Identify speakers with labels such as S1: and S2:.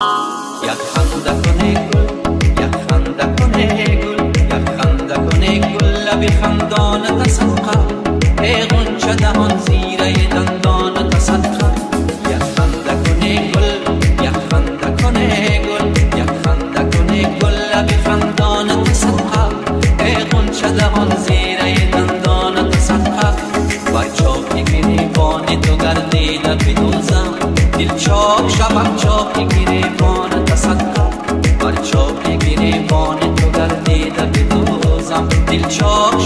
S1: یک خنده کنه گل، یک خنده کنه گل، یک خنده کنه گل، لب خندان تصدقه، ای غنچه دهان زیره دندان تصدقه. یک خنده کنه گل، یک خنده کنه گل، یک خنده کنه گل، لب خندان تصدقه، ای غنچه دهان زیره دندان تصدقه. بر چاکی گریبان تو گردیده بدوزم، دل چاک شبم چاکی گریبان تصدقه. بر چاکی گریبان تو گردیده بدوزم، دل چاک